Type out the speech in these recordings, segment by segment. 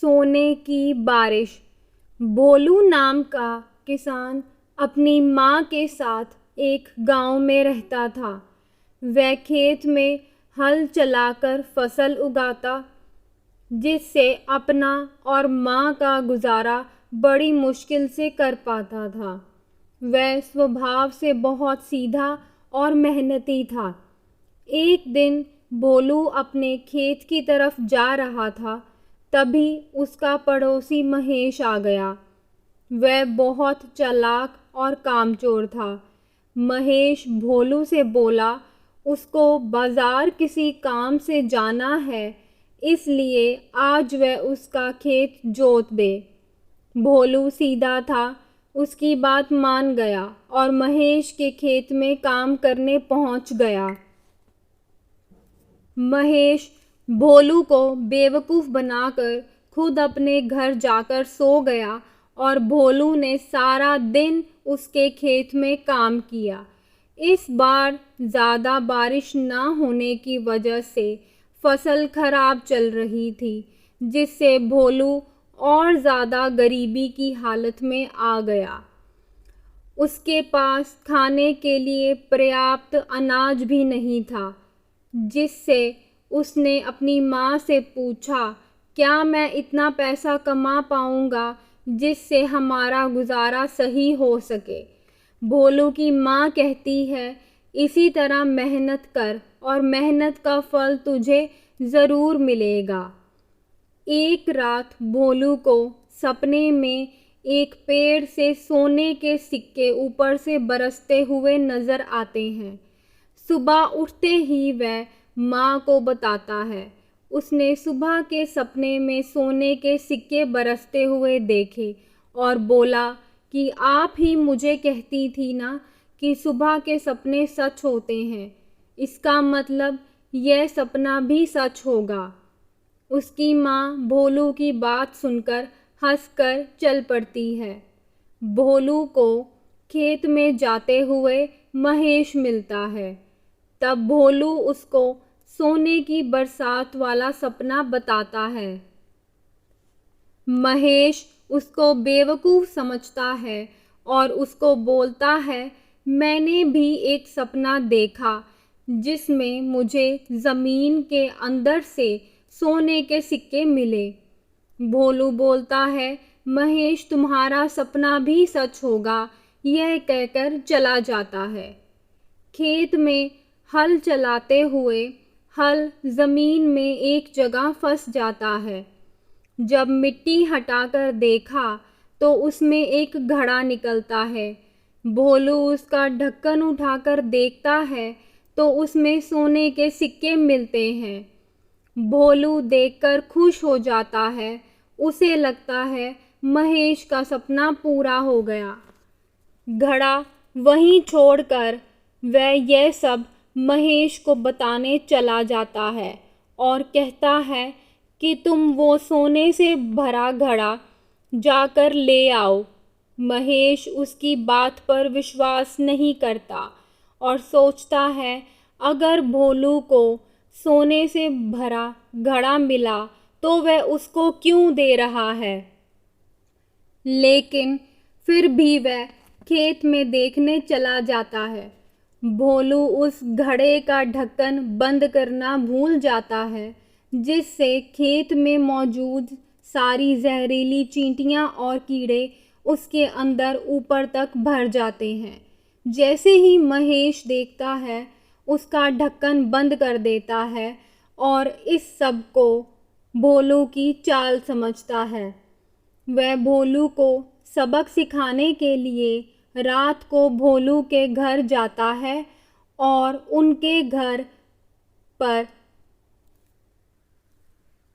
सोने की बारिश। भोलू नाम का किसान अपनी माँ के साथ एक गांव में रहता था। वह खेत में हल चलाकर फसल उगाता, जिससे अपना और माँ का गुजारा बड़ी मुश्किल से कर पाता था। वह स्वभाव से बहुत सीधा और मेहनती था। एक दिन भोलू अपने खेत की तरफ जा रहा था, तभी उसका पड़ोसी महेश आ गया। वह बहुत चालाक और कामचोर था। महेश भोलू से बोला, उसको बाजार किसी काम से जाना है, इसलिए आज वह उसका खेत जोत दे। भोलू सीधा था, उसकी बात मान गया और महेश के खेत में काम करने पहुंच गया। महेश भोलू को बेवकूफ़ बनाकर खुद अपने घर जाकर सो गया और भोलू ने सारा दिन उसके खेत में काम किया। इस बार ज़्यादा बारिश ना होने की वजह से फसल खराब चल रही थी, जिससे भोलू और ज़्यादा गरीबी की हालत में आ गया। उसके पास खाने के लिए पर्याप्त अनाज भी नहीं था, जिससे उसने अपनी माँ से पूछा, क्या मैं इतना पैसा कमा पाऊँगा जिससे हमारा गुजारा सही हो सके। भोलू की माँ कहती है, इसी तरह मेहनत कर और मेहनत का फल तुझे ज़रूर मिलेगा। एक रात भोलू को सपने में एक पेड़ से सोने के सिक्के ऊपर से बरसते हुए नजर आते हैं। सुबह उठते ही वह माँ को बताता है। उसने सुबह के सपने में सोने के सिक्के बरसते हुए देखे और बोला कि आप ही मुझे कहती थी ना कि सुबह के सपने सच होते हैं, इसका मतलब यह सपना भी सच होगा। उसकी माँ भोलू की बात सुनकर हंसकर चल पड़ती है। भोलू को खेत में जाते हुए महेश मिलता है। तब भोलू उसको सोने की बरसात वाला सपना बताता है। महेश उसको बेवकूफ़ समझता है और उसको बोलता है, मैंने भी एक सपना देखा जिसमें मुझे ज़मीन के अंदर से सोने के सिक्के मिले। भोलू बोलता है, महेश तुम्हारा सपना भी सच होगा। यह कहकर चला जाता है। खेत में हल चलाते हुए हल ज़मीन में एक जगह फंस जाता है। जब मिट्टी हटाकर देखा तो उसमें एक घड़ा निकलता है। भोलू उसका ढक्कन उठाकर देखता है तो उसमें सोने के सिक्के मिलते हैं। भोलू देखकर खुश हो जाता है। उसे लगता है महेश का सपना पूरा हो गया। घड़ा वहीं छोड़कर वह यह सब महेश को बताने चला जाता है और कहता है कि तुम वो सोने से भरा घड़ा जाकर ले आओ। महेश उसकी बात पर विश्वास नहीं करता और सोचता है, अगर भोलू को सोने से भरा घड़ा मिला तो वह उसको क्यों दे रहा है। लेकिन फिर भी वह खेत में देखने चला जाता है। भोलू उस घड़े का ढक्कन बंद करना भूल जाता है, जिससे खेत में मौजूद सारी जहरीली चींटियां और कीड़े उसके अंदर ऊपर तक भर जाते हैं। जैसे ही महेश देखता है, उसका ढक्कन बंद कर देता है और इस सब को भोलू की चाल समझता है। वह भोलू को सबक सिखाने के लिए रात को भोलू के घर जाता है और उनके घर पर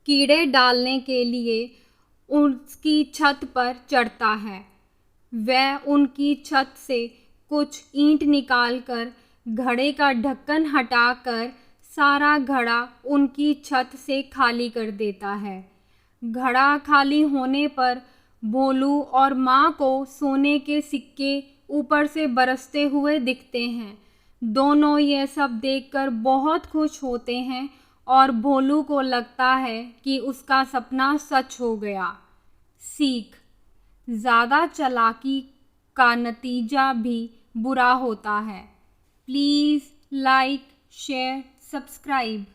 कीड़े डालने के लिए उसकी छत पर चढ़ता है। वह उनकी छत से कुछ ईंट निकालकर घड़े का ढक्कन हटाकर सारा घड़ा उनकी छत से खाली कर देता है। घड़ा खाली होने पर भोलू और माँ को सोने के सिक्के ऊपर से बरसते हुए दिखते हैं। दोनों यह सब देखकर बहुत खुश होते हैं और भोलू को लगता है कि उसका सपना सच हो गया। सीख: ज़्यादा चालाकी का नतीजा भी बुरा होता है। Please like, share, subscribe.